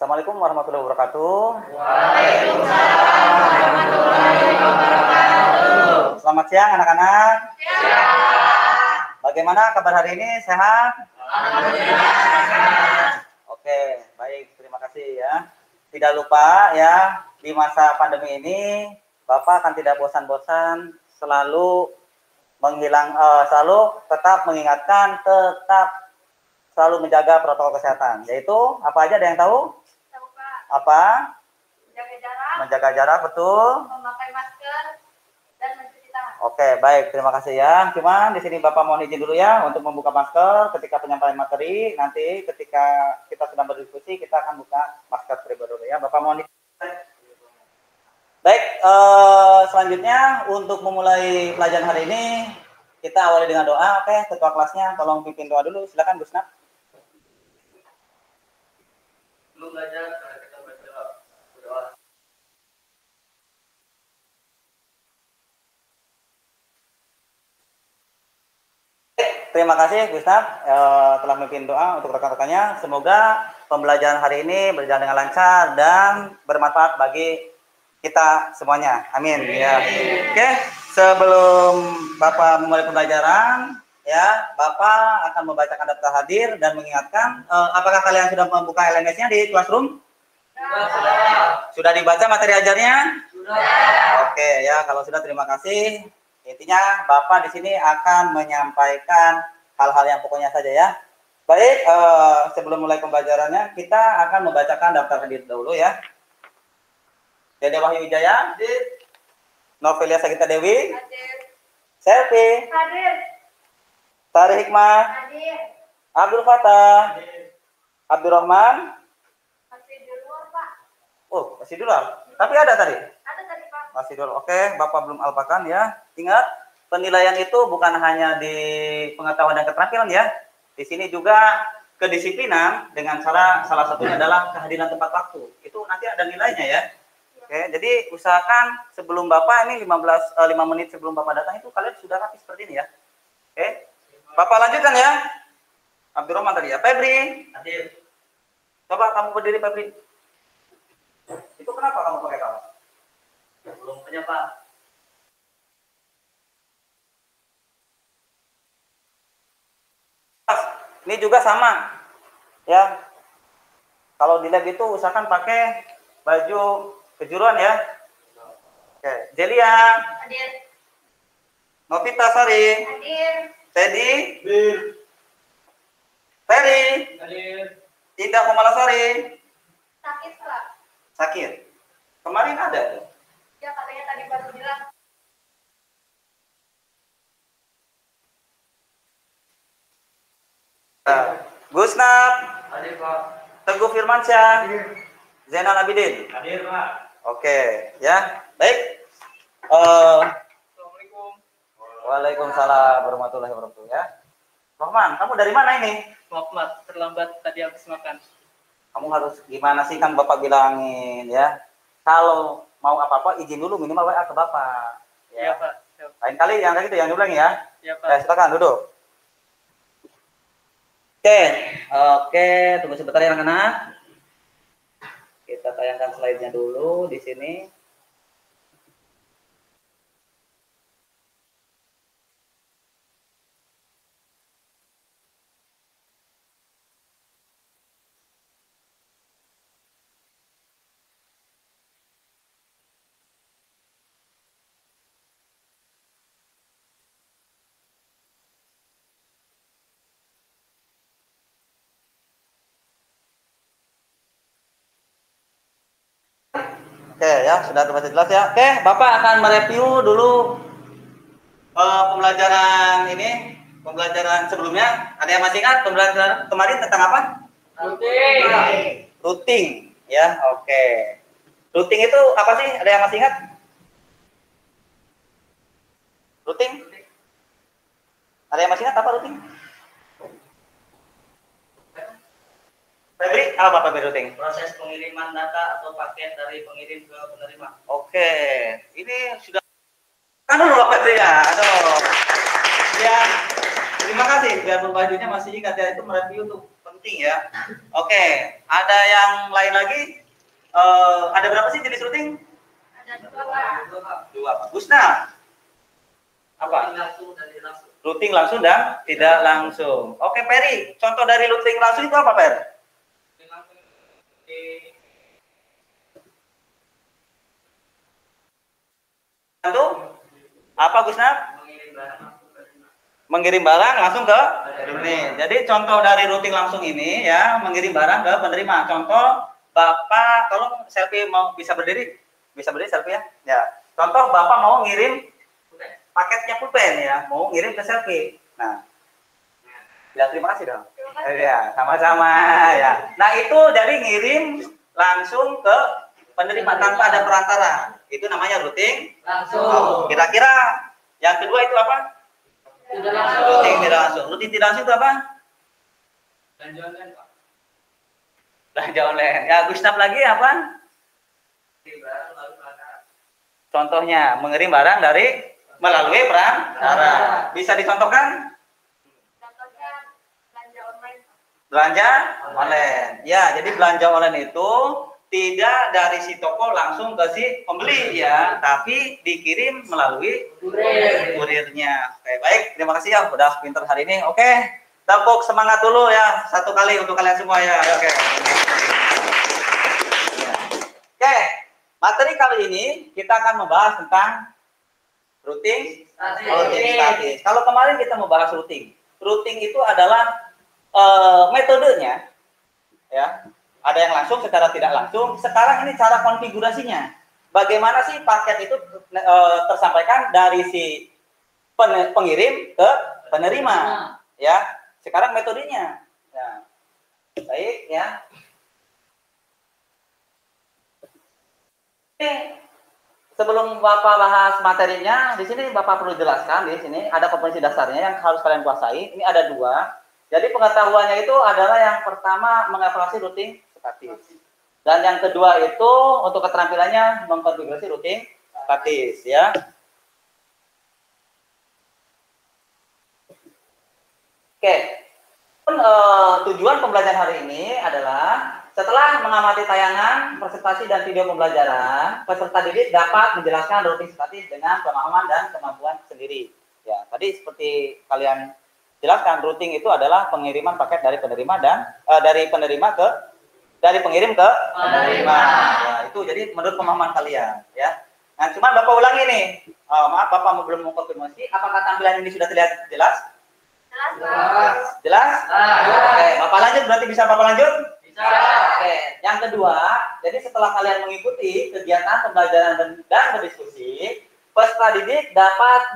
Assalamualaikum warahmatullahi wabarakatuh. Waalaikumsalam warahmatullahi wabarakatuh. Selamat siang anak-anak. Siang. Bagaimana kabar hari ini? Sehat? Alhamdulillah sehat. Oke, baik. Terima kasih ya. Tidak lupa ya, di masa pandemi ini Bapak akan tidak bosan-bosan selalu selalu tetap mengingatkan, tetap selalu menjaga protokol kesehatan. Yaitu apa aja, ada yang tahu? Tahu, Pak. Apa? Menjaga jarak. Menjaga jarak, betul. Memakai masker dan mencuci tangan. Oke, baik. Terima kasih ya. Cuman di sini Bapak mohon izin dulu ya untuk membuka masker ketika penyampaian materi. Nanti ketika kita sedang berdiskusi, kita akan buka masker terlebih dahulu ya. Bapak mohon izin. Baik, selanjutnya untuk memulai pelajaran hari ini, kita awali dengan doa. Oke, ketua kelasnya tolong pimpin doa dulu. Silakan, Bu Snap. Belum belajar, kita berdoa. Terima kasih Gustaf telah memimpin doa untuk rekan-rekannya. Semoga pembelajaran hari ini berjalan dengan lancar dan bermanfaat bagi kita semuanya. Amin. Ya. Oke, sebelum Bapak memulai pembelajaran, ya Bapak akan membacakan daftar hadir dan mengingatkan, apakah kalian sudah membuka LMS-nya di classroom? Sudah dibaca materi ajarnya? Sudah. Oke ya, kalau sudah terima kasih. Intinya Bapak di sini akan menyampaikan hal-hal yang pokoknya saja ya. Baik, sebelum mulai pembelajarannya kita akan membacakan daftar hadir dahulu ya. Dede Wahyu Wijaya, Novelia Sagita Dewi, Hadir. Selvi, Hadir. Sari Hikmah, Hadir. Abdul Fatah, Abdurrahman. Masih di luar, Pak. Oh, masih dulu. Tapi ada tadi. Ada tadi, Pak. Masih dulu. Oke, Bapak belum alpakan ya. Ingat, penilaian itu bukan hanya di pengetahuan dan keterampilan ya. Di sini juga kedisiplinan dengan salah satunya adalah kehadiran tepat waktu. Itu nanti ada nilainya ya. Oke, jadi usahakan sebelum Bapak ini 5 menit sebelum Bapak datang itu kalian sudah rapi seperti ini ya. Oke. Bapak lanjutkan ya. Abdurrahman tadi ya. Febri. Hadir. Coba kamu berdiri Febri. Itu kenapa kamu pakai kaos? Belum punya, Pak. Ini juga sama. Ya. Kalau di lab itu usahakan pakai baju kejuruan ya. Oke, Jelia, Hadir. Novita Sari, Hadir. Teddy, Hadir. Ferry, Hadir. Indah Kumalasari. Sakit, Pak. Sakit. Kemarin ada tuh. Ya, katanya tadi baru bilang. Gusnap, Hadir, Pak. Teguh Firmansyah, Zainal Abidin. Hadir, Pak. Oke, ya. Baik. Assalamualaikum. Waalaikumsalam warahmatullahi wabarakatuh ya. Rohman, kamu dari mana ini? Maaf, Pak. Terlambat tadi habis makan. Kamu harus gimana sih, kan Bapak bilangin ya. Kalau mau apa-apa izin dulu minimal WA ke Bapak. Iya, Ya. Pak. Siap. Lain kali yang kayak gitu yang diulangi ya. Iya, Pak. Silakan duduk. Oke, tunggu sebentar ya anak-anak. Kita tayangkan slide-nya dulu di sini. Oke ya, sudah terbaca jelas ya. Oke, Bapak akan mereview dulu pembelajaran sebelumnya. Ada yang masih ingat pembelajaran kemarin tentang apa? Routing ya. Oke. Routing itu apa sih? Ada yang masih ingat? Routing? Ada yang masih ingat apa routing? Febri, apa Febri routing? Proses pengiriman data atau paket dari pengirim ke penerima. Oke, ini sudah kan dulu Febri ya. Aduh. Ya, terima kasih biar pembajunya masih ingat ya, itu mereview tuh routing ya. Oke, ada yang lain lagi? Ada berapa sih jenis routing? Ada 2, Pak. Dua. Gusna? Apa? Langsung dan tidak langsung. Routing langsung dan tidak langsung. Oke, Peri. Contoh dari routing langsung itu apa, Per? Langsung di Itu apa, Gusna? mengirim barang langsung ke penerima. Mengirim barang langsung ke ini. Jadi contoh dari routing langsung ini ya, mengirim barang ke penerima. Contoh Bapak, tolong selfie mau bisa berdiri selfie ya. Ya. Contoh Bapak mau ngirim paketnya pulpen ya, mau ngirim ke selfie. Nah, ya terima kasih dong. Terima kasih. Ya, sama-sama ya. Nah, itu jadi ngirim langsung ke penerima tanpa ada perantara. Itu namanya routing Langsung. Kira-kira yang kedua itu apa? Tidak langsung. Routing tidak langsung. Routing tidak langsung itu apa? Dan jangan Pak. Belanja online. Ya, Gustaf lagi apa? Mengirim barang lalu perantara. Contohnya mengirim barang melalui perantara. Bisa dicontohkan? Contohnya belanja online, Pak. Belanja online. Ya, jadi belanja online itu tidak dari si toko langsung ke si pembeli ya, tapi dikirim melalui kurirnya. Oke, baik. Terima kasih ya, udah pinter hari ini. Oke, tepuk semangat dulu ya, satu kali untuk kalian semua ya. Oke. Oke, materi kali ini kita akan membahas tentang routing statis. Kalau kemarin kita membahas routing itu adalah metodenya, ya. Ada yang langsung, secara tidak langsung. Sekarang ini cara konfigurasinya. Bagaimana sih paket itu tersampaikan dari si pengirim ke penerima, ya. Sekarang metodenya. Ya. Baik, ya. Oke. Sebelum Bapak bahas materinya, di sini Bapak perlu jelaskan, di sini ada kompetensi dasarnya yang harus kalian kuasai. Ini ada 2. Jadi pengetahuannya itu adalah yang pertama mengevaluasi routing statis. Dan yang kedua itu untuk keterampilannya mengkonfigurasi routing statis ya. Oke. Tujuan pembelajaran hari ini adalah setelah mengamati tayangan, presentasi dan video pembelajaran, peserta didik dapat menjelaskan routing statis dengan pemahaman dan kemampuan sendiri. Ya, tadi seperti kalian jelaskan, routing itu adalah pengiriman paket dari penerima dan dari pengirim ke penerima. Ya, itu jadi menurut pemahaman kalian, ya. Nah, cuman Bapak ulangi nih. Maaf, Bapak belum mau konfirmasi. Apakah tampilan ini sudah terlihat jelas? Jelas, Pak. Jelas? Oke, Bapak lanjut, berarti bisa Bapak lanjut? Bisa. Oke, yang kedua, jadi setelah kalian mengikuti kegiatan pembelajaran dan berdiskusi, peserta didik dapat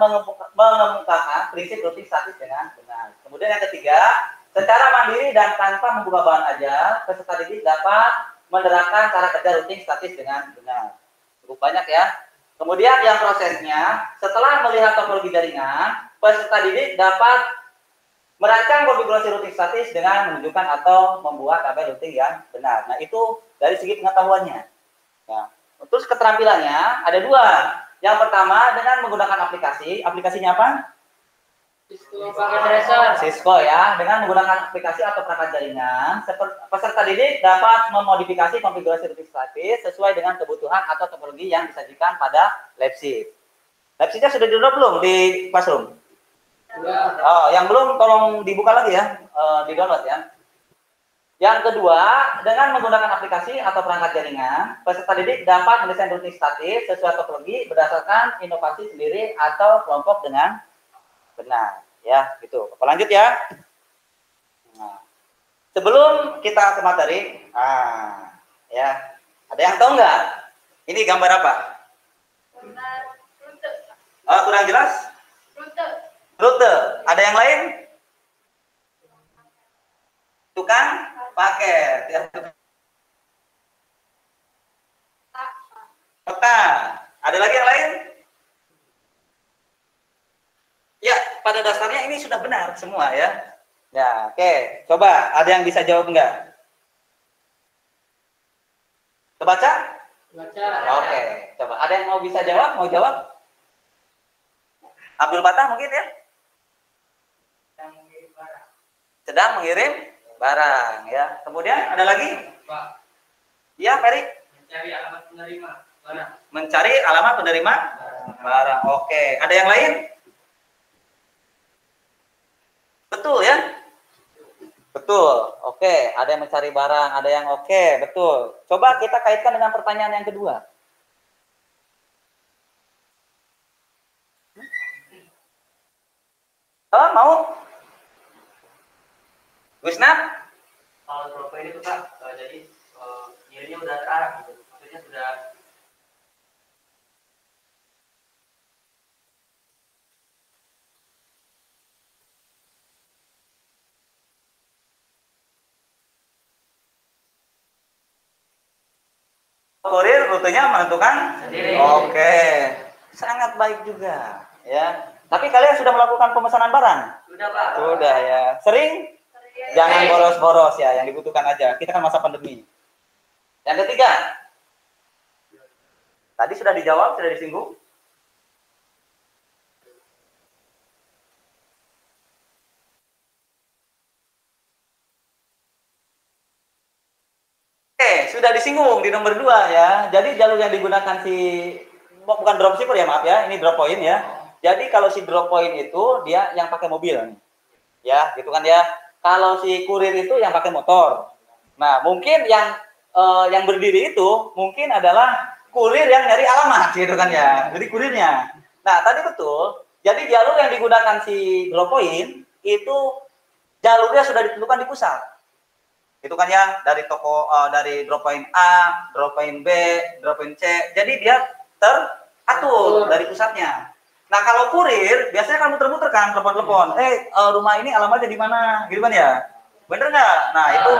mengemukakan prinsip routing statis dengan benar. Kemudian yang ketiga, secara mandiri dan tanpa membuka bahan ajar, peserta didik dapat menerapkan cara kerja routing statis dengan benar. Cukup banyak ya. Kemudian yang prosesnya, setelah melihat topologi jaringan, peserta didik dapat merancang konfigurasi routing statis dengan menunjukkan atau membuat tabel routing yang benar. Nah, itu dari segi pengetahuannya. Ya. Terus keterampilannya ada 2. Yang pertama dengan menggunakan aplikasi. Aplikasinya apa? Cisco ya. Dengan menggunakan aplikasi atau perangkat jaringan, peserta didik dapat memodifikasi konfigurasi routing statis sesuai dengan kebutuhan atau topologi yang disajikan pada LabSheet. LabSheet-nya sudah di-download belum di Classroom? Oh, yang belum tolong dibuka lagi ya, di-download ya. Yang kedua, dengan menggunakan aplikasi atau perangkat jaringan, peserta didik dapat mendesain routing statis sesuai topologi berdasarkan inovasi sendiri atau kelompok dengan benar. Ya, gitu. Bapak lanjut ya. Nah, sebelum kita ke materi, ya, ada yang tahu nggak? Ini gambar apa? Gambar rute, Pak. Kurang jelas? Rute. Rute. Ada yang lain? Tukang paket. Ya. Peta. Ada lagi yang lain? Ya, pada dasarnya ini sudah benar semua ya. Ya, oke. Coba, ada yang bisa jawab enggak? Kebaca? Oke, coba. Ada yang mau bisa jawab? Mau jawab? Abdul Fatah mungkin ya? Sedang mengirim barang ya. Kemudian ada lagi? Pak. Iya, Ferry. Mencari alamat penerima barang. Mencari alamat penerima barang. Oke, ada yang lain? Betul ya? Betul. Oke, ada yang mencari barang, ada yang oke, betul. Coba kita kaitkan dengan pertanyaan yang kedua. Oh, mau? Wisna? Kalau drop ini tuh Pak, jadi nilainya udah terarah gitu. Maksudnya sudah Kurir rutenya menentukan sendiri. Oke, sangat baik juga ya. Tapi kalian sudah melakukan pemesanan barang? Sudah Pak. Sudah ya. Sering? Jangan boros-boros ya, yang dibutuhkan aja. Kita kan masa pandemi. Yang ketiga, tadi sudah dijawab, sudah disinggung. Sudah disinggung di nomor 2 ya. Jadi jalur yang digunakan bukan dropshipper ya, maaf ya, ini drop point ya. Jadi kalau si drop point itu dia yang pakai mobil, ya, gitu kan ya. Kalau si kurir itu yang pakai motor. Nah, mungkin yang berdiri itu mungkin adalah kurir yang nyari alamat, gitu kan ya. Jadi kurirnya. Nah, tadi betul. Jadi jalur yang digunakan si drop point itu jalurnya sudah ditentukan di pusat. Itu kan ya, dari dari drop point A, drop point B, drop point C. Jadi dia teratur dari pusatnya. Nah, kalau kurir biasanya kan muter-muter kan, telepon-telepon. Rumah ini alamatnya di mana? Gitu kan ya? Bener nggak? Nah, itu.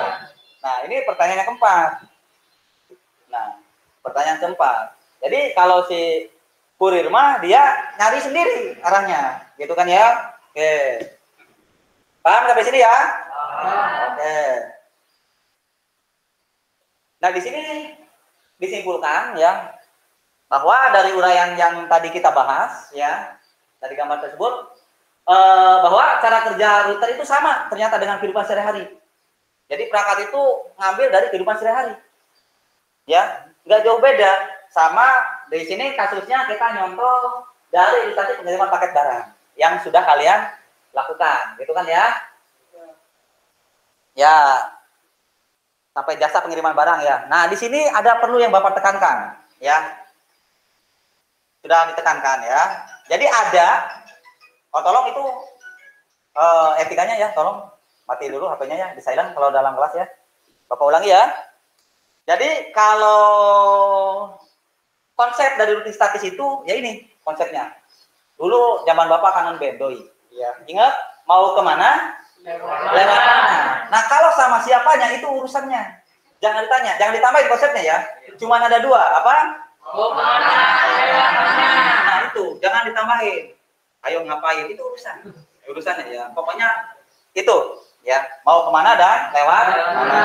Nah, ini pertanyaan yang keempat. Nah, pertanyaan keempat. Jadi kalau si kurir mah dia nyari sendiri arahnya. Gitu kan ya? Oke. Paham sampai sini ya? Oke. Nah, di sini disimpulkan ya bahwa dari uraian yang tadi kita bahas ya, dari gambar tersebut bahwa cara kerja router itu sama ternyata dengan kehidupan sehari-hari. Jadi perangkat itu ngambil dari kehidupan sehari-hari. Ya, nggak jauh beda. Sama di sini kasusnya kita nyontoh dari instansi pengiriman paket barang yang sudah kalian lakukan, gitu kan ya? Ya, sampai jasa pengiriman barang ya. Nah, di sini ada perlu yang Bapak tekankan ya. Sudah ditekankan ya. Jadi ada, tolong itu etikanya ya, tolong mati dulu HP-nya ya, di silent kalau dalam kelas ya. Bapak ulangi ya. Jadi kalau konsep dari routing statis itu ya ini konsepnya. Dulu zaman Bapak kanan bendoi. Ya. Ingat mau kemana? Lewat mana? Nah, kalau sama siapanya itu urusannya. Jangan ditanya, jangan ditambahin konsepnya ya. Cuma ada 2, apa? Mau kemana? Lewat mana? Nah, itu jangan ditambahin. Ayo ngapain? Itu urusannya ya. Pokoknya itu ya. Mau kemana dan lewat mana?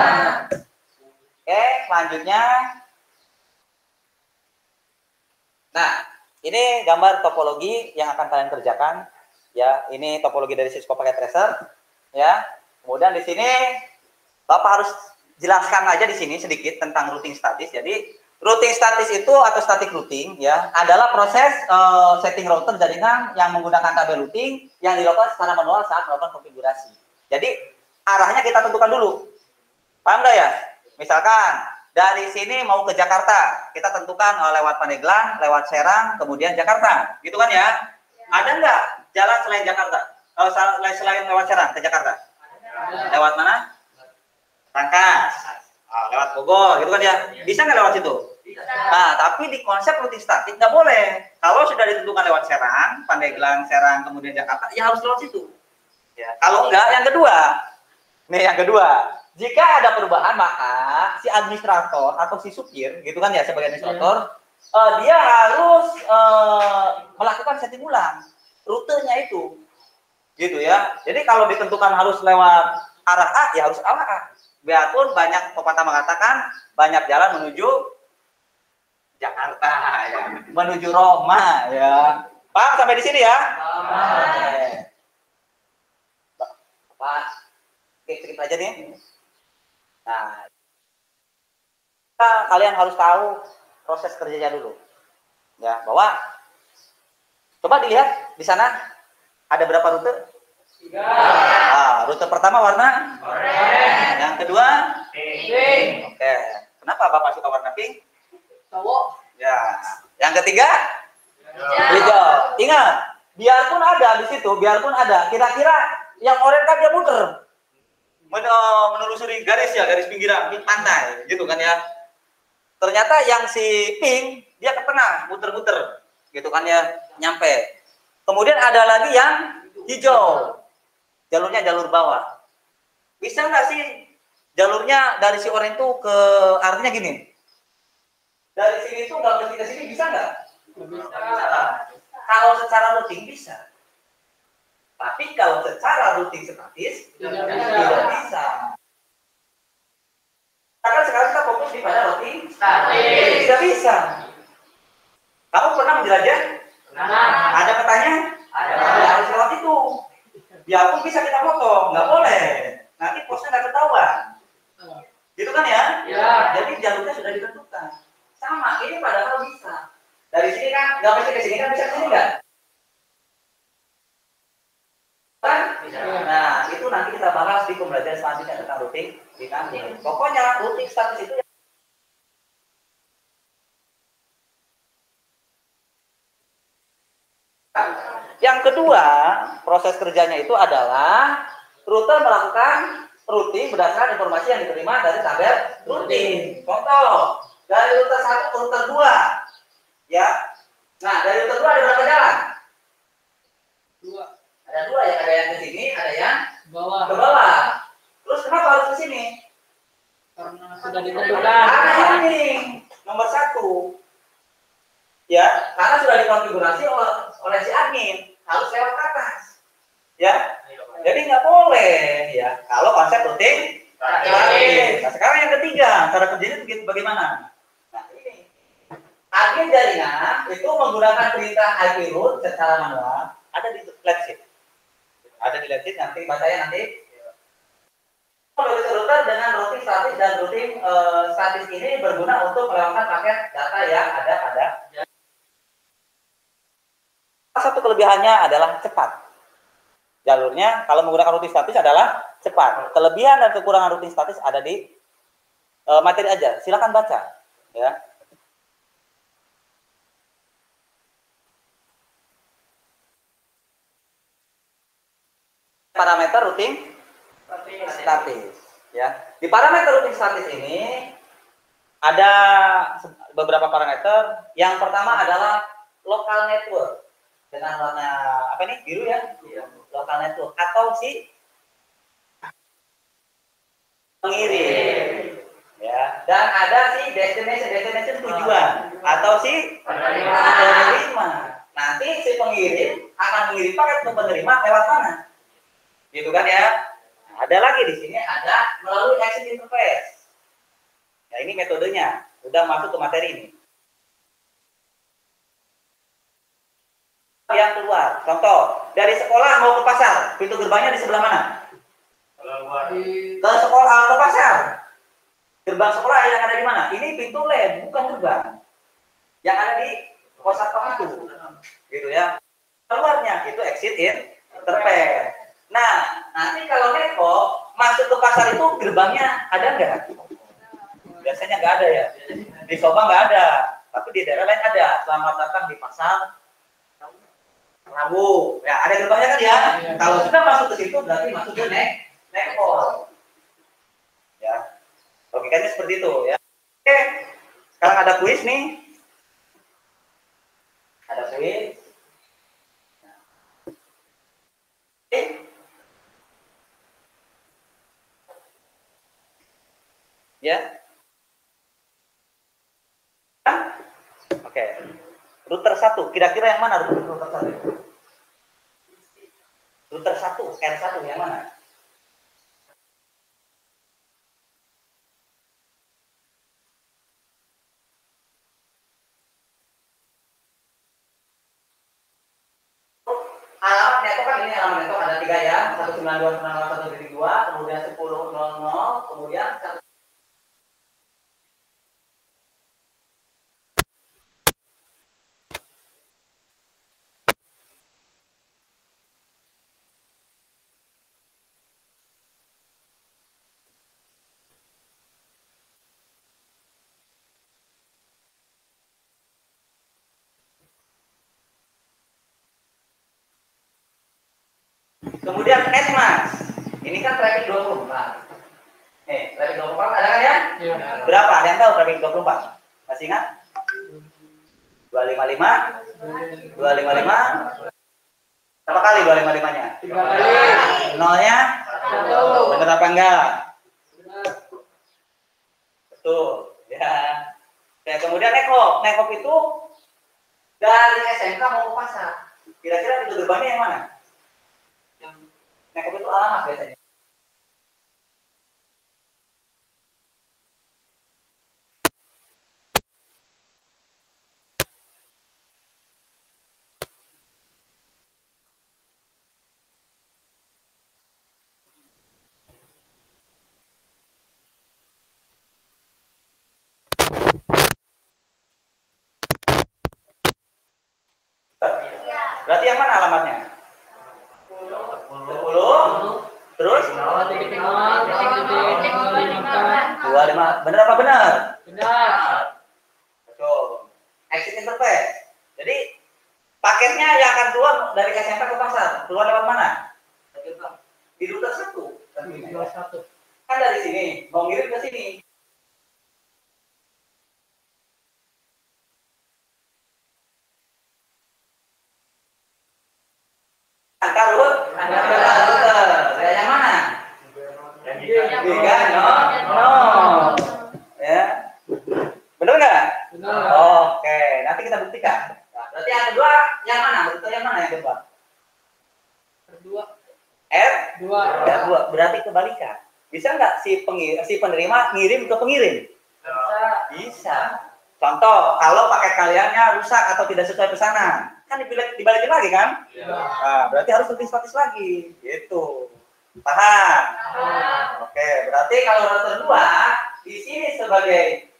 Oke, selanjutnya. Nah, ini gambar topologi yang akan kalian kerjakan. Ya, ini topologi dari Cisco Packet Tracer. Ya, kemudian di sini Bapak harus jelaskan aja di sini sedikit tentang routing statis. Jadi routing statis itu atau static routing ya adalah proses setting router jaringan yang menggunakan kabel routing yang dilakukan secara manual saat melakukan konfigurasi. Jadi arahnya kita tentukan dulu. Paham nggak ya? Misalkan dari sini mau ke Jakarta, kita tentukan lewat Pandeglang, lewat Serang, kemudian Jakarta, gitu kan ya? Ada nggak jalan selain Jakarta? Selain lewat Serang ke Jakarta? Lewat mana? Rangkas, lewat Bogor, gitu kan ya? Bisa nggak lewat situ? Nah, tapi di konsep routing statik nggak boleh. Kalau sudah ditentukan lewat Serang, Pandeglang, Serang, kemudian Jakarta, ya harus lewat situ. Ya. Kalau enggak, yang kedua, nih yang kedua, jika ada perubahan maka si administrator atau si supir, gitu kan ya sebagai administrator, dia harus melakukan setting ulang rutenya itu. Gitu ya. Jadi kalau ditentukan harus lewat arah A, ya harus arah A. Biarpun banyak pepatah mengatakan banyak jalan menuju Jakarta, ya. Menuju Roma, ya. Paham sampai di sini ya? Pak, kita aja nih. Nah, kalian harus tahu proses kerjanya dulu. Ya, bahwa coba dilihat di sana ada berapa rute? 3. Nah, rute pertama warna Orange. yang kedua Pink. oke. Kenapa Bapak suka warna pink? Cowok. Ya. Yang ketiga hijau. Ingat, biarpun ada di situ, biarpun ada, kira-kira yang oranye kan dia muter menelusuri garis ya, garis pinggiran pantai, gitu kan ya. Ternyata yang si pink dia ke tengah, muter-muter, gitu kan ya, nyampe. Kemudian ada lagi yang hijau, jalurnya jalur bawah. Bisa nggak sih jalurnya dari si oranye itu ke, artinya gini, dari sini tuh nggak mesti ke sini, bisa nggak? Bisa. Kalau secara routing bisa. Tapi kalau secara routing statis tidak bisa. Karena sekarang kita fokus di pada routing statis. Tidak bisa. Kamu pernah menjelajah? Ada petanya? Ada. Harus lewat itu. Biarpun bisa kita foto, nggak boleh. Nanti posnya nggak ketahuan. Gitu kan ya? Ya. Jadi jalurnya sudah ditentukan. Sama, ini padahal bisa. Dari sini kan, nggak mesti ke sini kan, bisa ke sini nggak? Kan? Nah, itu nanti kita bahas di pembelajaran selanjutnya tentang routing dinamik. Pokoknya routing statis itu yang kedua, proses kerjanya itu adalah router melakukan routing berdasarkan informasi yang diterima dari tabel routing. Contoh, dari router 1 ke router 2. Ya. Nah, dari router 2 ada berapa jalan? 2. Ada 2 ya, ada yang ke sini, ada yang ke bawah. Terus kenapa harus ke sini? Karena sudah ditentukan. Karena ini nomor 1. Ya, karena sudah dikonfigurasi oleh si admin, harus lewat ke atas. Ya. Jadi nggak boleh ya kalau konsep routing. Nah, sekarang yang ketiga, cara kerjanya begitu bagaimana? Nah, ini. Admin jaringan itu menggunakan perintah IP route secara manual, ada di flat sheet. Ada di flat sheet, nanti bacanya nanti. Router dengan routing statis dan routing statis ini berguna untuk melakukan paket data yang ada pada. Salah satu kelebihannya adalah cepat. Jalurnya kalau menggunakan routing statis adalah cepat. Kelebihan dan kekurangan routing statis ada di materi aja. Silakan baca, ya. Parameter routing statis, ya. Di parameter routing statis ini ada beberapa parameter. Yang pertama adalah local network dengan warna apa nih, biru ya, local network atau si pengirim, ya. Dan ada si destination tujuan atau si penerima. Nanti si pengirim akan mengirim paket untuk penerima lewat mana? Gitu kan ya. Ada lagi di sini ada melalui exit interface. Nah, ini metodenya. Udah masuk ke materi ini. Yang keluar, contoh, dari sekolah mau ke pasar, pintu gerbangnya di sebelah mana? Ke sekolah, ke pasar. Gerbang sekolah yang ada di mana? Ini pintu lab, bukan gerbang. Yang ada di pos satpam itu. Gitu ya. Keluarnya itu exit interface. Nah, nanti kalau network masuk ke pasar itu gerbangnya ada nggak? Biasanya nggak ada ya. Di Soba nggak ada, tapi di daerah lain ada. Selamat datang di pasar Rabu. Ya, ada gerbangnya kan ya. Kalau sudah masuk ke situ berarti masuk ke network. Ya. Logikanya seperti itu ya. Oke. Sekarang ada kuis nih. Ada kuis. Oke. Ya. Oke. Router 1, kira-kira yang mana router 1? Router 1, R1 yang mana? Alamat network kan ini alamat network ada 3 3 ya, 192.1.2, kemudian 10.00, kemudian kemudian Esmas. Ini kan traffic 24. Traffic 24 ada kan ya? Iya. Berapa? Ada yang tahu traffic 24? Masih ingat? 255. 255. Berapa kali 255-nya? 3 kali. Nolnya? 1. Benar apa enggak? Benar. Betul. Ya. Oke, kemudian nekop. Nekop itu dari SMK mau ke pasar. Kira-kira pintu gerbangnya yang mana? Nekop itu alamat biasanya. Berarti yang mana alamatnya? 10. Terus? 25. Benar apa benar? Benar. Betul. Exit interface. Jadi paketnya yang akan keluar dari SMK ke pasar, keluar lewat mana? Di router 1. tentunya. Kan dari sini, mau ngirim ke sini. Angka router. Yang mana? Giga, no. Ya. Benar nggak? Benar. Oke, nanti kita buktikan. Nah, berarti yang kedua yang mana? Betul yang mana yang kedua? Kedua. R? 2. Ya, berarti kebalikan. Bisa nggak si penerima ngirim ke pengirim? Bisa. Bisa. Contoh, kalau paket kaliannya rusak atau tidak sesuai pesanan, kan dibalikin lagi kan? Nah, berarti harus lebih statis lagi. Gitu. Paham? Oke, berarti kalau router 2 di sini sebagai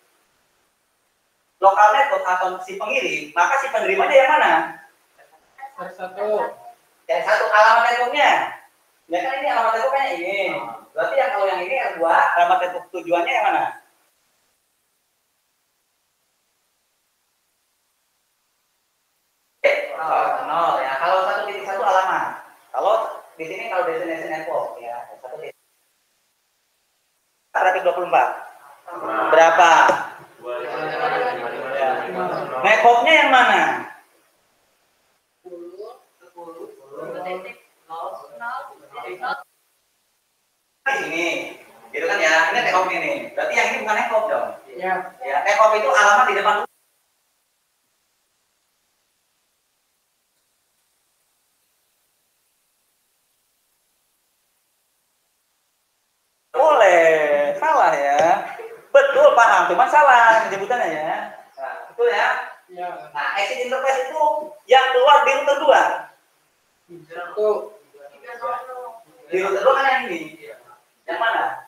lokal network atau si pengirim, maka si penerimanya yang mana? R1. Yang satu alamat networknya. Ya kan ini alamat networknya ini. Berarti yang kalau yang ini R2, alamat network tujuannya yang mana? Nol ya. Kalau 1.1 alamat. Kalau di sini kalau destination network ya 1. Traffic 24. Berapa? Networknya yang mana? 10. Di sini. Gitu kan ya. Ini network ini. Berarti yang ini bukan network dong. Ya. Ya, network itu alamat di depan. Boleh, salah ya. Betul, paham, cuman salah penyebutannya ya. Nah, betul ya. Ya. Nah, exit interface itu yang keluar di router 2. 1. Di router 2 kan yang ini. Yang mana?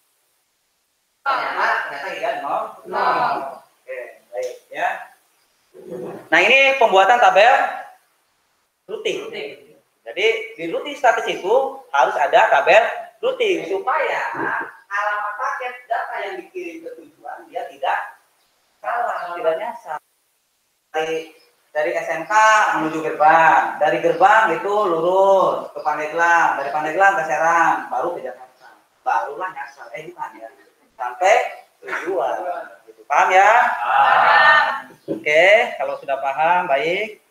Ternyata kan nol. Oke, baik ya. Nah, ini pembuatan tabel routing. Jadi di routing status itu harus ada tabel routing supaya alamat paket data yang dikirim ke tujuan dia tidak salah, tidak nyasar. Dari SMK menuju gerbang, dari gerbang itu lurus ke Pandeglang, dari Pandeglang ke Serang, baru ke Jakarta, barulah nyasar. Bukan ya, sampai tujuan. Gitu. Paham ya? Oke, kalau sudah paham, baik.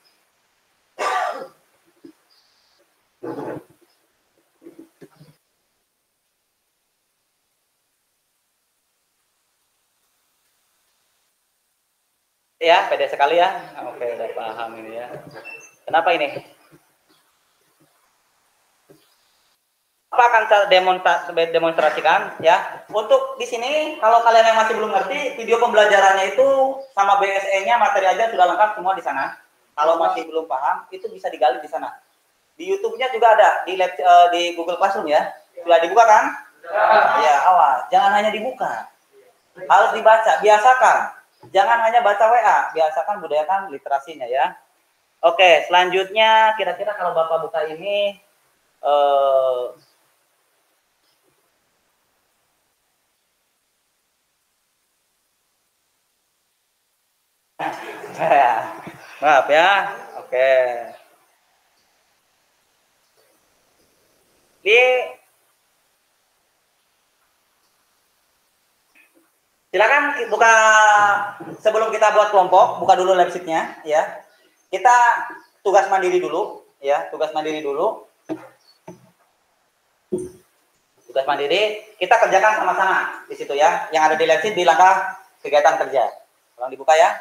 Ya, pede sekali ya. Oke, udah paham ini ya. Kenapa ini? Apa akan saya demonstrasikan ya. Untuk di sini, kalau kalian yang masih belum ngerti, video pembelajarannya itu sama BSE-nya materi aja sudah lengkap semua di sana. Kalau masih belum paham, itu bisa digali di sana. Di YouTube-nya juga ada di Google Classroom ya. Sudah dibuka kan? Ya, awas, jangan hanya dibuka. Harus dibaca, biasakan. Jangan hanya baca WA, biasakan budayakan literasinya ya. Oke, selanjutnya kira-kira kalau Bapak buka ini maaf ya. Oke. Silakan buka, sebelum kita buat kelompok, buka dulu lab sheet-nya ya. Kita tugas mandiri dulu ya, tugas mandiri dulu. Tugas mandiri kita kerjakan sama-sama di situ ya. Yang ada di lab sheet di langkah kegiatan kerja. Tolong dibuka ya.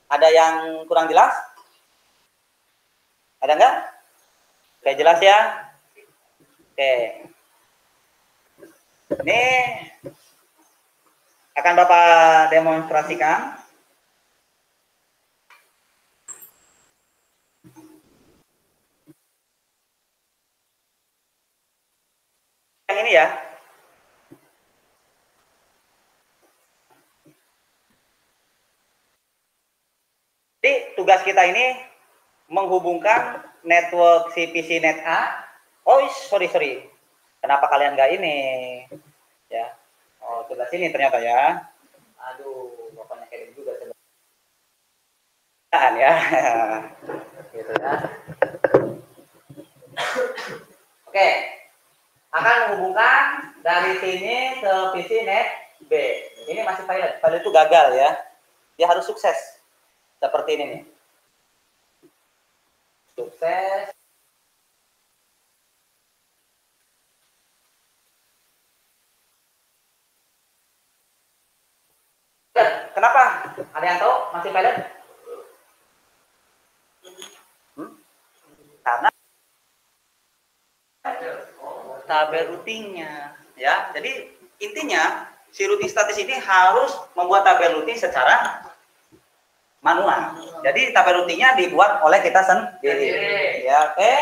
Ada yang kurang jelas? Ada enggak? Oke, jelas ya. Oke. Ini akan Bapak demonstrasikan. Yang ini ya. Jadi tugas kita ini menghubungkan network CPC Net A. Oh, sorry. Kenapa kalian nggak ini? Ya. Oh, tugas ini ternyata ya. Aduh, bapaknya kayak juga sebenarnya ya. Gitu ya. Oke. Akan menghubungkan dari sini ke PC Net B. Ini masih pilot. Pilot itu gagal ya. Dia harus sukses. Seperti ini nih. Sukses. Kenapa? Ada yang tahu? Masih pilot? Karena tabel routingnya ya. Jadi intinya si routing statis ini harus membuat tabel routing secara manual. Jadi tabel routingnya dibuat oleh kita sendiri. Ya, oke.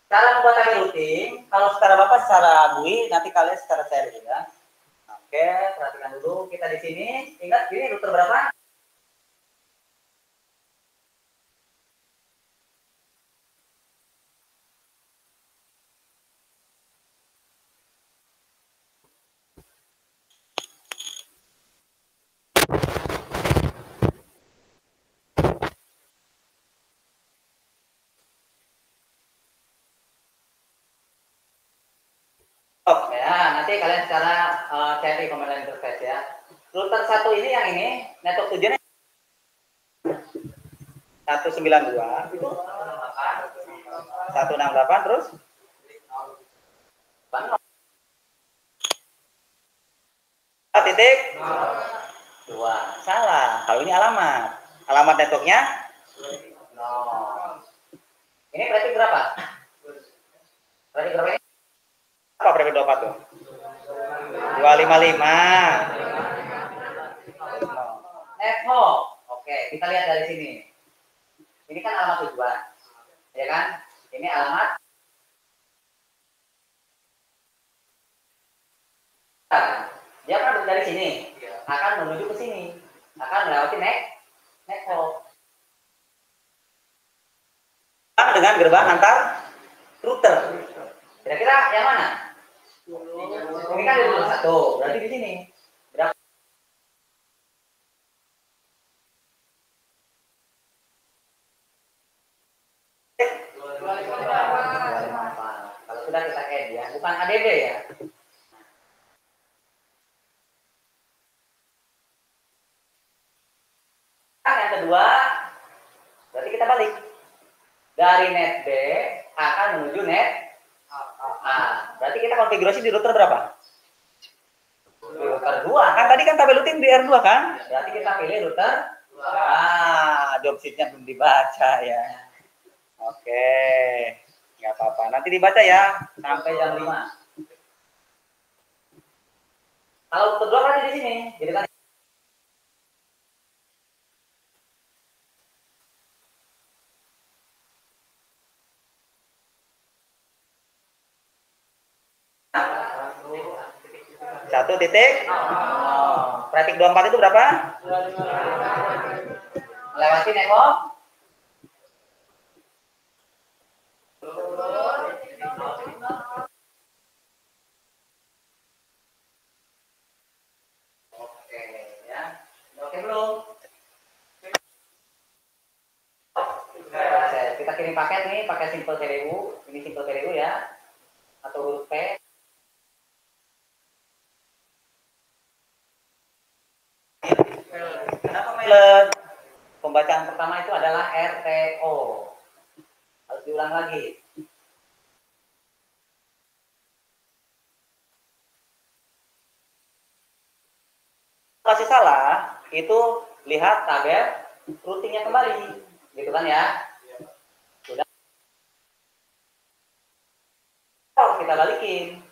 Cara membuat tabel routing, kalau secara Bapak secara GUI, nanti kalian secara seri ya. Oke, perhatikan dulu kita di sini. Ingat ini router berapa? Oke, ya, nanti kalian secara cari command interface ya. Router satu ini yang ini network tujuannya 192 itu 168 terus titik 2. Salah. Kalau ini alamat networknya 0. Ini berarti berapa? Berarti berapa ini? Apa berarti 24 tuh? 255. Network. Oke, kita lihat dari sini. Ini kan alamat tujuan. Ya kan? Ini alamat. Dia kan dari sini akan menuju ke sini, akan melewati network dengan gerbang antar router. Kira-kira yang mana? Ini kan di router 1, berarti di sini berapa? Kalau sudah kita add ya, bukan ADB ya. Yang kedua, berarti kita balik dari net B akan menuju net A. Berarti kita konfigurasi di router berapa? Di router 2. Kan tadi kan tabel routing di R2 kan? Berarti kita pilih router 2. Job sheet-nya belum dibaca ya. Oke. Nggak apa-apa. Nanti dibaca ya sampai jam 5. Kalau router 2 kan di sini. Jadi kan 1 titik. Trafik 24 itu berapa? Lewati network. Oke ya. Oke belum? Kita kirim paket nih, pakai simple TDU. Ini simple TDU ya. Atau huruf P. Kenapa Milet? Pembacaan pertama itu adalah RTO. Harus diulang lagi. Masih salah, itu lihat tabel routingnya kembali, gitu kan ya? Sudah. Kita balikin,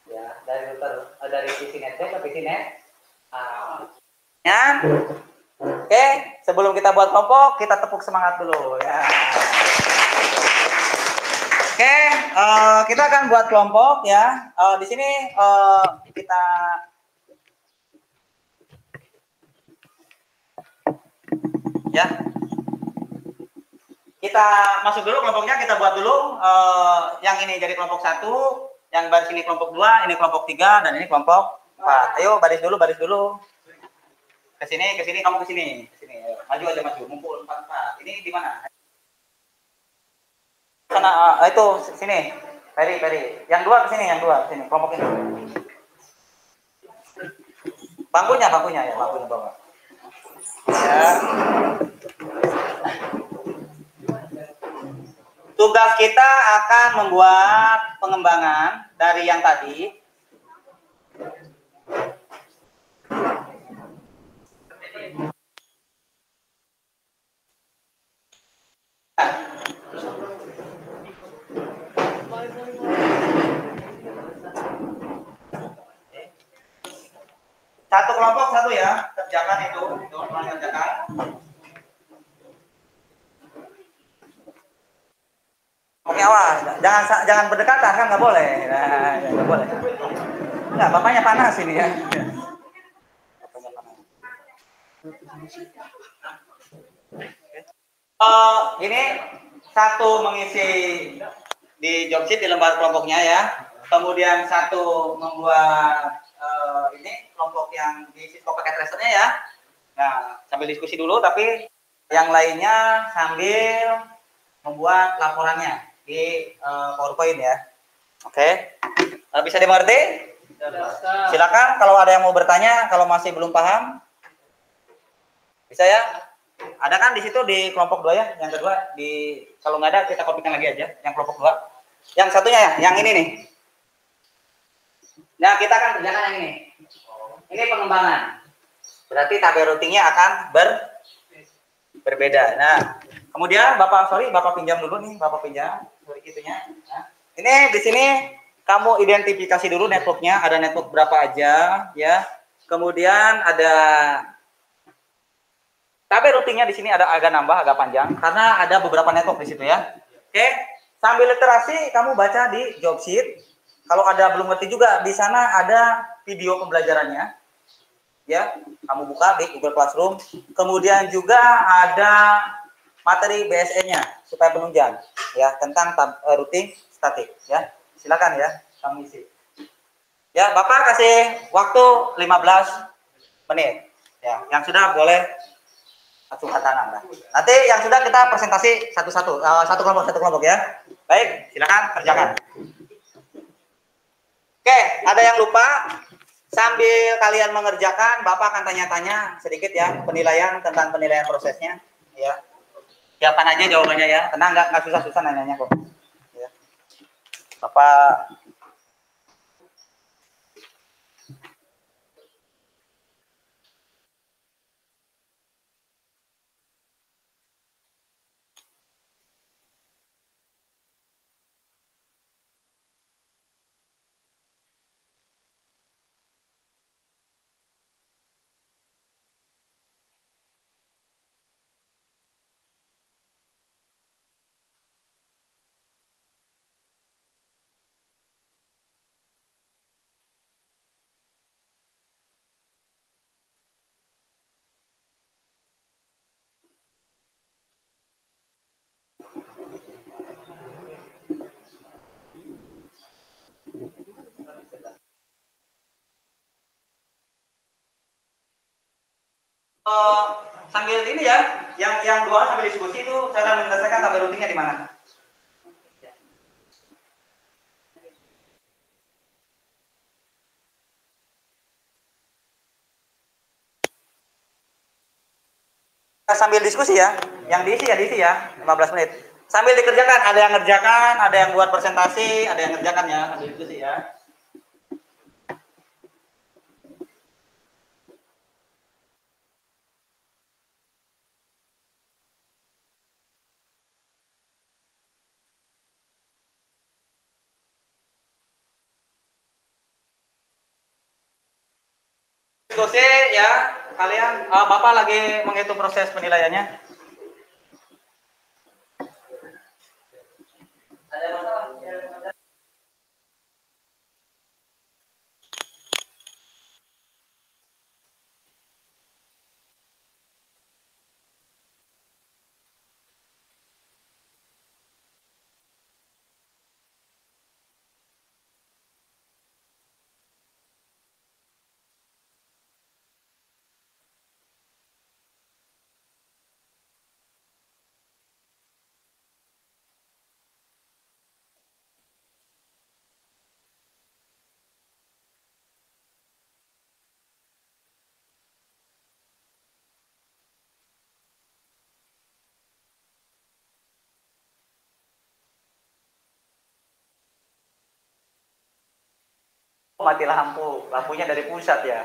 ya dari router dari PC net B ke PC net A. Ya. Oke, sebelum kita buat kelompok, kita tepuk semangat dulu ya. Oke, kita akan buat kelompok ya. Di sini kita ya. Kita masuk dulu kelompoknya, kita buat dulu yang ini jadi kelompok 1, yang baris ini kelompok 2, ini kelompok 3, dan ini kelompok 4. Ayo baris dulu, baris dulu. Ke sini, kamu ke sini. Maju aja maju, ngumpul 4. Ini di mana? Sana itu sini. Peri. Yang 2 ke sini, sini, kelompok ini. Bangkunya ya, bangkunya bawa. Ya. Tugas kita akan membuat pengembangan dari yang tadi. Satu kelompok satu ya, kerjakan itu kerjakan. Oke, awas, jangan berdekatan kan, nggak boleh. Nah, nggak boleh. Nggak, bapaknya panas ini ya. Ini satu mengisi di job sheet di lembar kelompoknya ya. Kemudian satu membuat ini kelompok yang diisi pakai tracernya ya. Nah, sambil diskusi dulu, tapi yang lainnya sambil membuat laporannya di PowerPoint ya. Oke, bisa dimengerti? Silakan kalau ada yang mau bertanya, kalau masih belum paham, bisa ya. Ada kan di situ di kelompok 2 ya, yang kedua kalau nggak ada kita kopikan lagi aja, yang kelompok 2. Yang satunya ya, yang ini nih. Nah, kita akan kerjakan yang ini. Ini pengembangan. Berarti tabel routingnya akan berbeda. Nah, kemudian Bapak pinjam dulu nih, Bapak pinjam itunya. Nah, ini di sini kamu identifikasi dulu networknya, ada network berapa aja ya. Kemudian ada tabel routingnya di sini agak nambah, agak panjang karena ada beberapa network di situ ya. Oke, sambil literasi kamu baca di job sheet. Kalau ada belum ngerti juga, di sana ada video pembelajarannya. Ya, kamu buka di Google Classroom. Kemudian juga ada materi BSN-nya supaya penunjang ya tentang routing statik ya. Silakan ya, kamu isi. Ya, Bapak kasih waktu 15 menit. Ya, yang sudah boleh acungkan tangan. Nah, nanti yang sudah kita presentasi satu-satu, satu kelompok ya. Baik, silakan kerjakan. Oke, ada yang lupa? Sambil kalian mengerjakan, Bapak akan tanya-tanya sedikit ya tentang penilaian prosesnya. Ya, siapkan aja jawabannya ya. Tenang, nggak susah-susah nanyanya kok. Ya. Bapak Eh, sambil ini ya, yang dua sambil diskusi itu cara menyelesaikan tabel rutinnya di mana? Sambil diskusi ya, yang diisi ya 15 menit. Sambil dikerjakan, ada yang ngerjakan, ada yang buat presentasi, ada yang ngerjakan ya, sambil diskusi ya. Diskusi ya, kalian, Bapak lagi menghitung proses penilaiannya. Ada masalah? Mati lampu, lampunya dari pusat ya.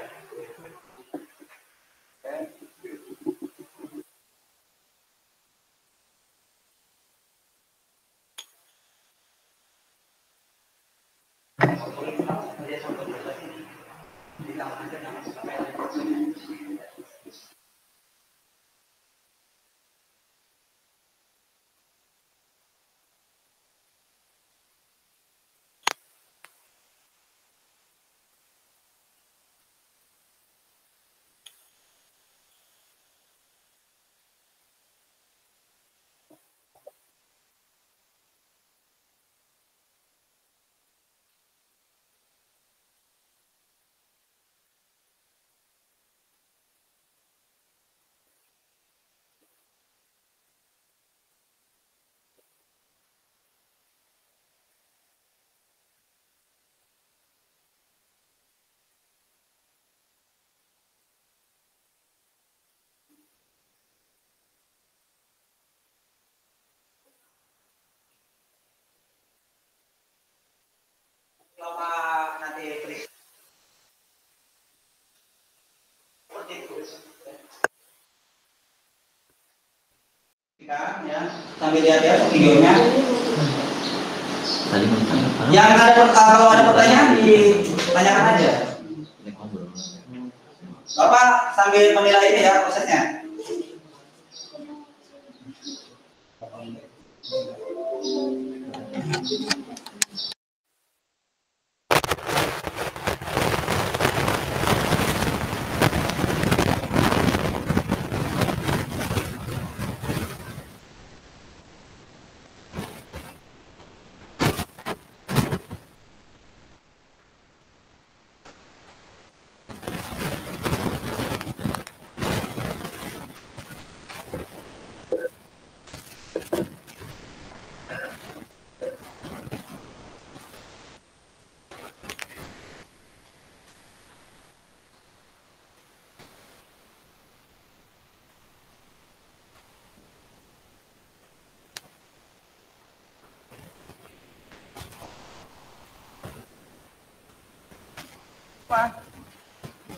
Coba nanti klik seperti itu. Ya, sambil lihat ya videonya. Yang ada kalau ada pertanyaan ditanyakan aja. Bapak sambil menilai ini ya prosesnya.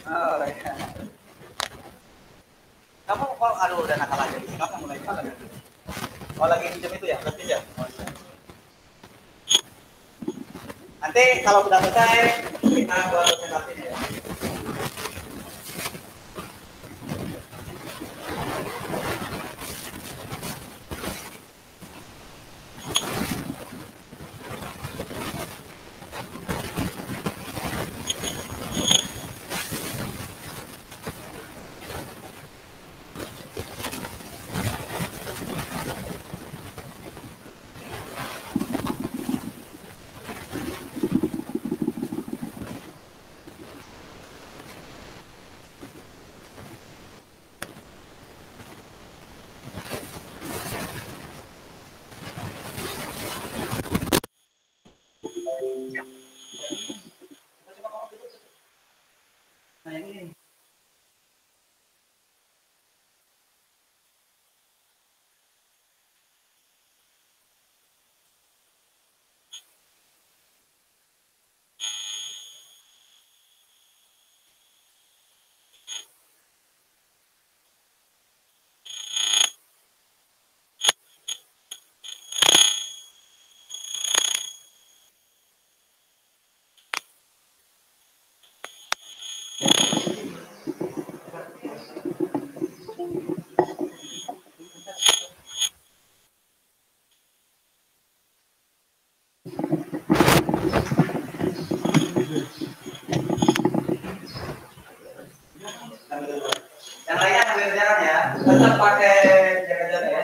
Oh, ya. Kamu kok aduh udah nakal aja sih. Kamu mulai nakal ya? Oh lagi pinjam itu ya? Berarti ya? Oh, iya. Nanti kalau sudah selesai kita buat presentasinya ya. Yang lainnya ambil jalan ya, tetap pakai jaga jarak ya.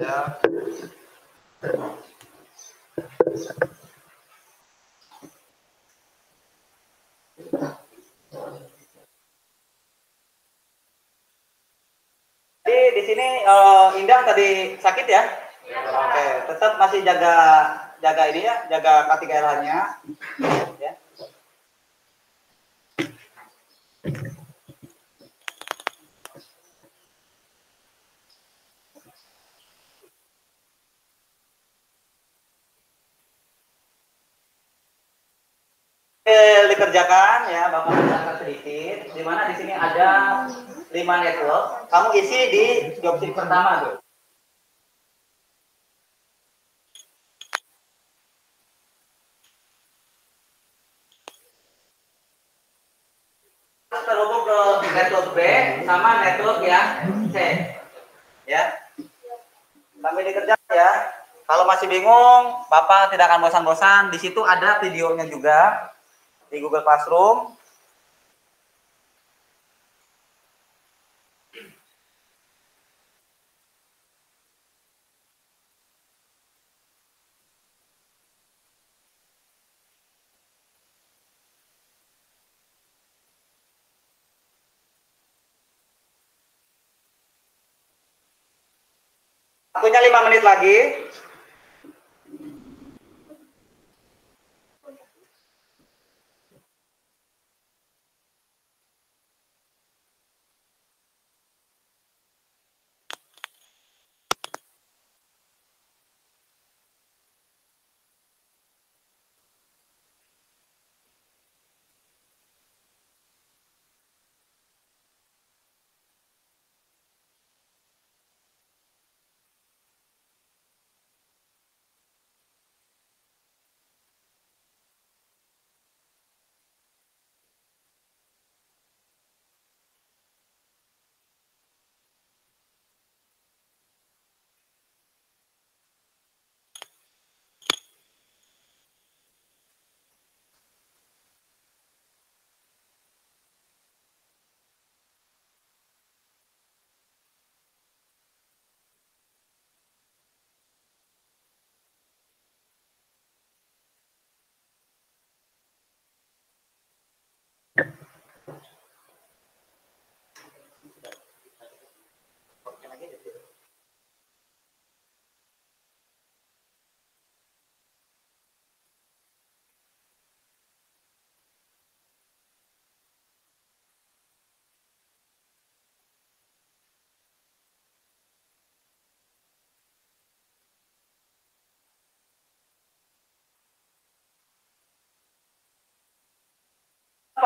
Ya. Jadi di sini Indah tadi sakit ya? Oke, tetap masih jaga jaga ini ya, jaga K3LH-nya. Ya. Dikerjakan ya, Bapak menjelaskan sedikit. Di mana di sini ada 5 network. Kamu isi di job sheet pertama tuh. Terhubung ke network B sama network yang C. Ya. Sambil dikerjakan ya. Kalau masih bingung, Bapak tidak akan bosan-bosan. Di situ ada videonya juga di Google Classroom. Waktunya 5 menit lagi.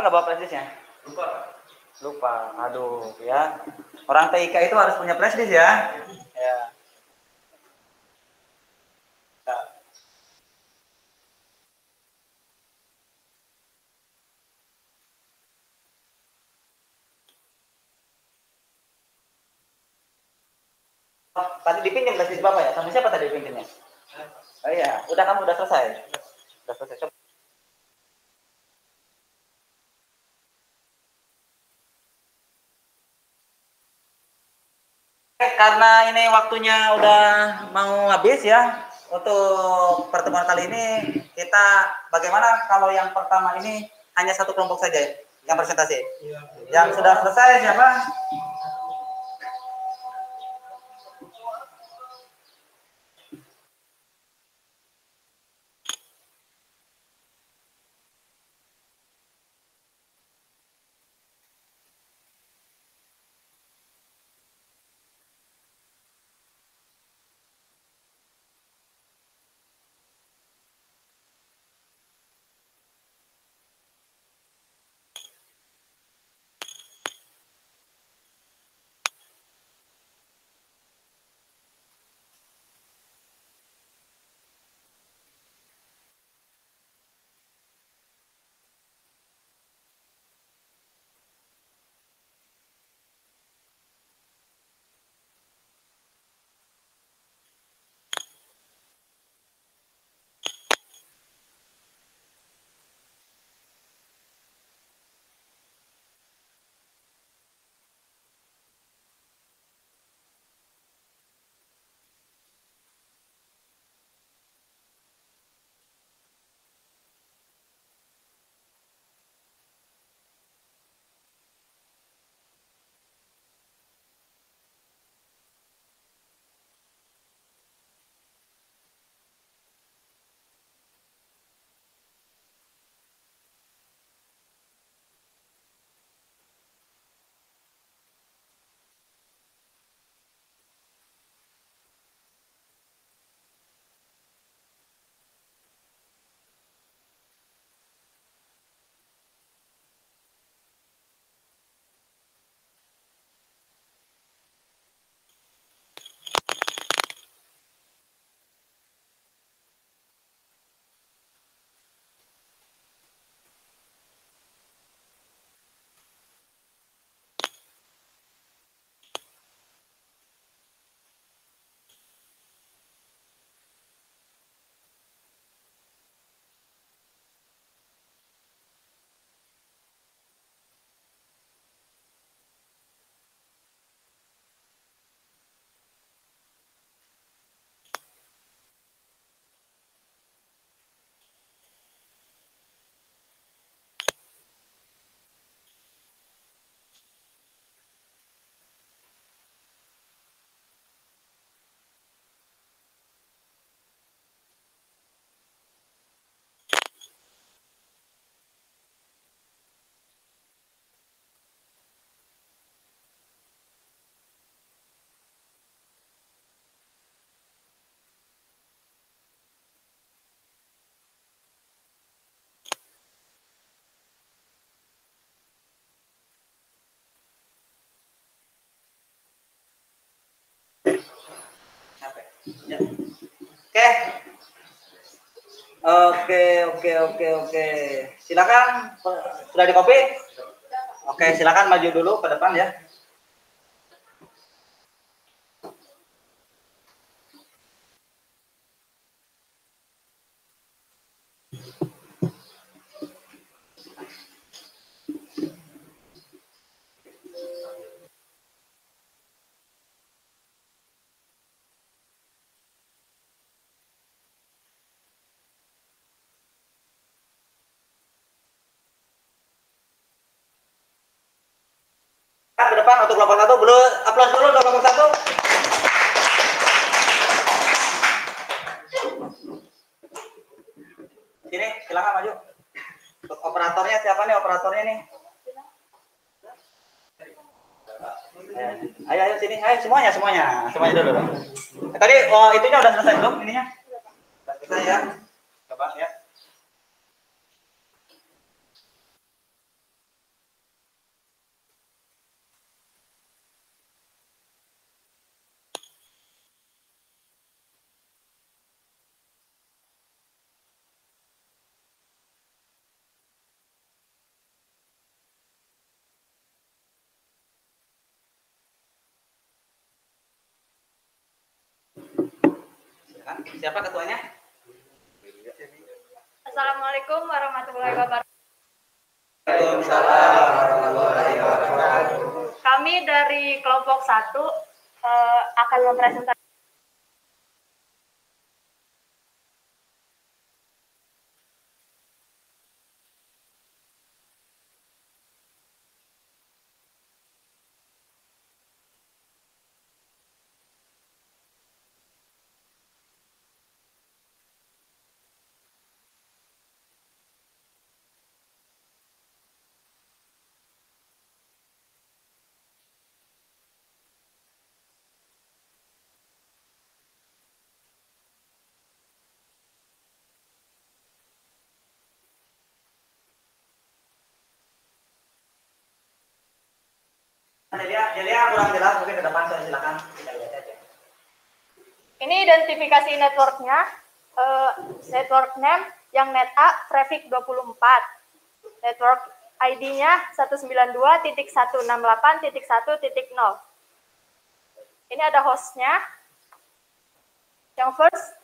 nggak bawa flash disknya? Lupa. Lupa. Aduh, ya. Orang TIK itu harus punya flash disk ya. Ya. Nah, tadi dipinjam flash disk Bapak ya? Sama siapa tadi dipinjamnya? Oh iya, udah kamu udah selesai. Udah selesai. Coba. Karena ini waktunya udah mau habis ya. Untuk pertemuan kali ini kita bagaimana kalau yang pertama ini hanya satu kelompok saja yang presentasi. Yang sudah selesai siapa? Ya. Oke. Oke. Silakan. Sudah di copy? Oke, silakan maju dulu ke depan ya. Ke depan untuk kelompok satu, belum aplaus dulu untuk kelompok satu. Sini, silakan maju. Untuk operatornya siapa nih operatornya nih? Ayo sini, ayo semuanya dulu. Tadi itunya udah selesai belum ininya? Udah selesai ya. Coba ya. Silakan. Siapa ketuanya? Assalamualaikum warahmatullahi wabarakatuh. Waalaikumsalam warahmatullahi wabarakatuh. Kami dari kelompok 1 akan mempresentasikan. Jadi kurang jelas mungkin ke depan saya silakan kita lihat aja. Ini identifikasi networknya, network name yang net A traffic 24, network ID-nya 192.168.1.0. Ini ada hostnya, yang first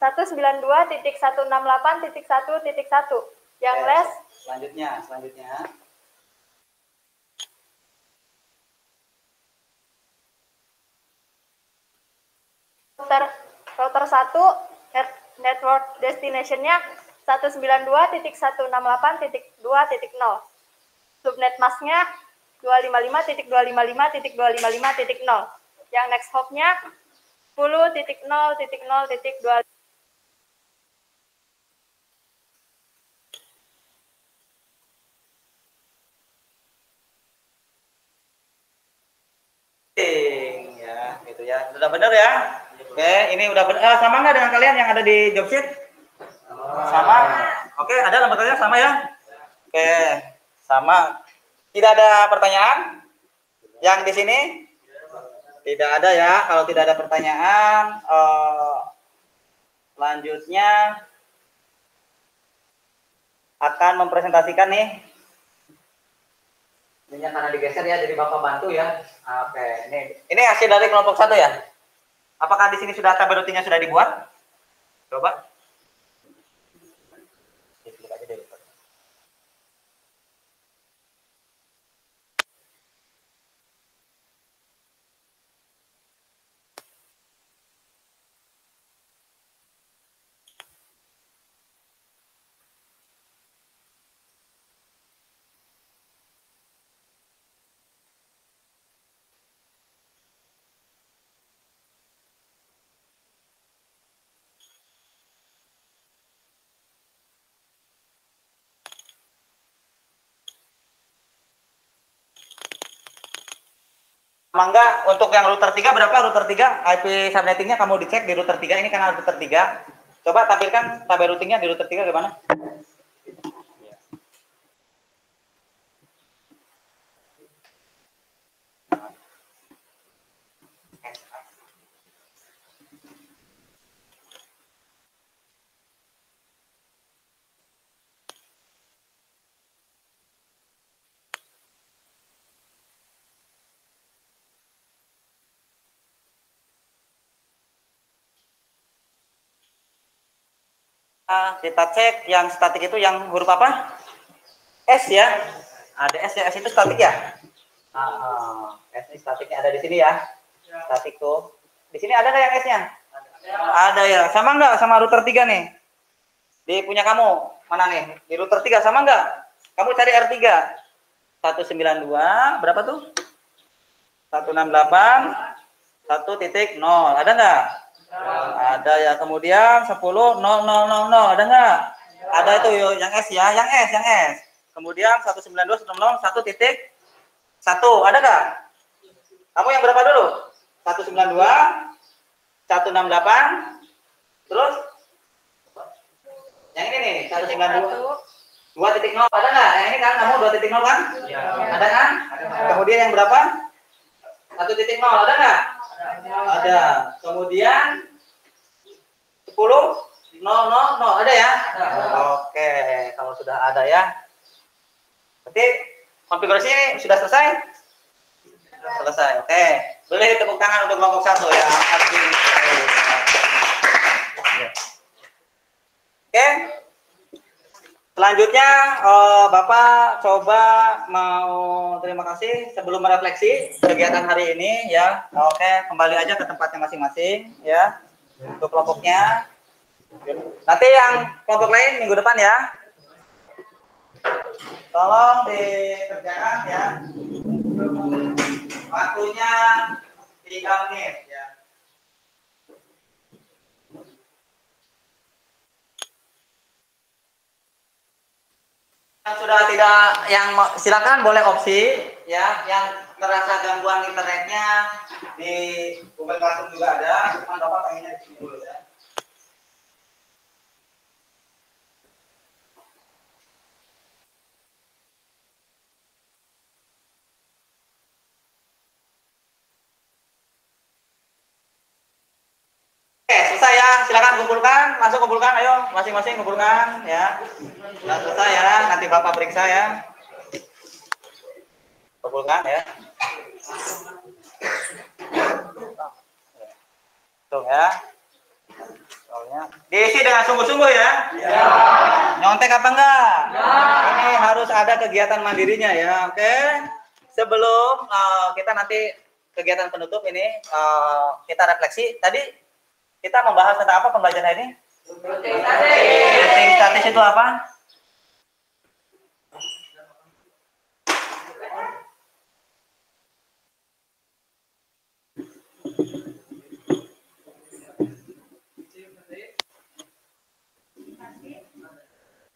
192.168.1.1, yang last Selanjutnya. router 1 network destination-nya 192.168.2.0. Subnet mask-nya 255.255.255.0. Yang next hop-nya 10.0.0.2. Ya, gitu ya. Sudah benar ya? Oke, ini udah benar. Sama nggak dengan kalian yang ada di job sheet? Sama. Oke, ada lembarannya sama ya? Oke, sama. Tidak ada pertanyaan? Yang di sini? Tidak ada ya. Kalau tidak ada pertanyaan, selanjutnya akan mempresentasikan nih. Ini karena digeser ya, jadi Bapak bantu ya. Oke, ini hasil dari kelompok 1 ya. Apakah di sini sudah tabel rutinnya sudah dibuat? Coba. Mangga untuk yang router 3 berapa router 3? IP subnettingnya kamu dicek di router 3 ini karena router 3. Coba tampilkan tabel routingnya di router 3 gimana? Kita cek yang statik itu yang huruf apa? S ya. Ada S ya, S itu statik ya? S ini statiknya ada di sini ya. Statik tuh. Di sini ada nggak yang S-nya? Ada ya. Sama nggak sama router 3 nih? Di punya kamu mana nih? Di router 3 sama nggak? Kamu cari R3. 192 berapa tuh? 168 1.0. Ada nggak? Ada ya. Kemudian 10.0.0.0 ada nggak? Ada itu yang S ya, yang S. Kemudian 192.1.1 ada nggak? Kamu yang berapa dulu? 192 168 terus yang ini nih 192 2.0 ada nggak? Yang ini kan kamu 2.0 kan? Ya. Ada kan? Kemudian yang berapa? 1.0 ada nggak? Ada. Kemudian 10.0.0 ada ya? Oke, kalau sudah ada ya. Berarti konfigurasi ini sudah selesai? Selesai. Oke. Boleh tepuk tangan untuk kelompok 1 ya. Oke. Selanjutnya Bapak coba mau terima kasih sebelum merefleksi kegiatan hari ini ya. Oke, kembali aja ke tempatnya masing-masing ya. Untuk kelompoknya. Nanti yang kelompok lain minggu depan ya. Tolong dikerjakan ya. Waktunya 3 menit ya. Yang sudah tidak, yang silakan boleh opsi ya, yang terasa gangguan internetnya di Google Classroom juga ada, cuma Bapak pengennya di sini dulu ya. Oke, selesai ya, silakan kumpulkan, langsung kumpulkan, ayo masing-masing kumpulkan ya. Sudah selesai ya, nanti Bapak periksa ya. Kumpulkan ya. Tuh ya. Soalnya diisi dengan sungguh-sungguh ya. Ya. Nyontek apa enggak? Ya. Ini harus ada kegiatan mandirinya ya. Oke. Sebelum kita nanti kegiatan penutup ini kita refleksi. Tadi kita membahas tentang apa pembelajaran ini? Routing statis itu apa?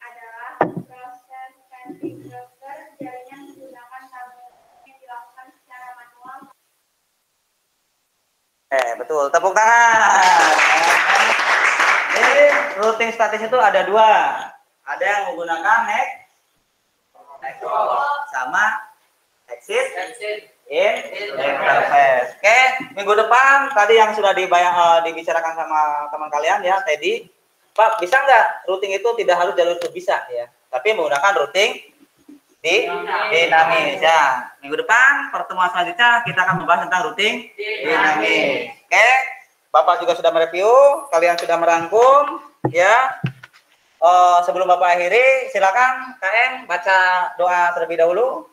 Adalah proses setting browser yang menggunakan tabel yang dilakukan secara manual. Betul. Tepuk tangan. Jadi routing statis itu ada dua. Ada yang menggunakan next sama exit in interface. Oke, minggu depan tadi yang sudah dibicarakan sama teman kalian ya, Teddy. Pak, bisa nggak routing itu tidak harus jalur itu bisa ya, tapi menggunakan routing dinamis ya. Minggu depan pertemuan selanjutnya kita akan membahas tentang routing dinamis. Oke, Bapak juga sudah mereview, kalian sudah merangkum ya. Sebelum Bapak akhiri, silakan KM baca doa terlebih dahulu.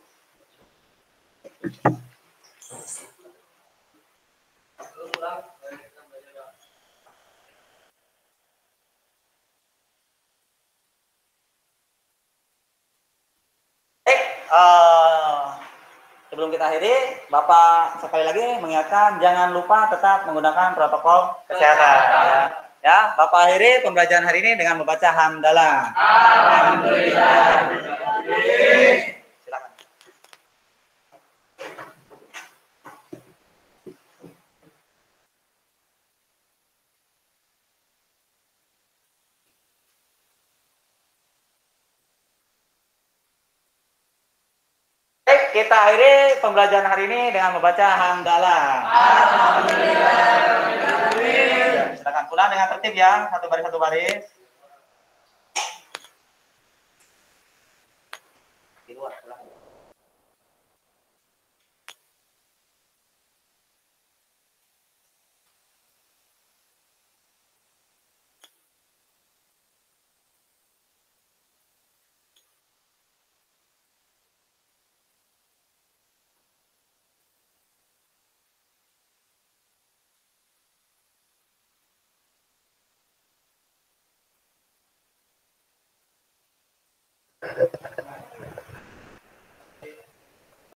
Sebelum kita akhiri, Bapak sekali lagi mengingatkan jangan lupa tetap menggunakan protokol kesehatan. Ya, Bapak akhiri pembelajaran hari ini dengan membaca hamdalah. Alhamdulillah. Silakan. Baik, kita akhiri pembelajaran hari ini dengan membaca hamdalah. Alhamdulillah. Silakan pulang dengan tertib ya, satu baris. Di luar pulang.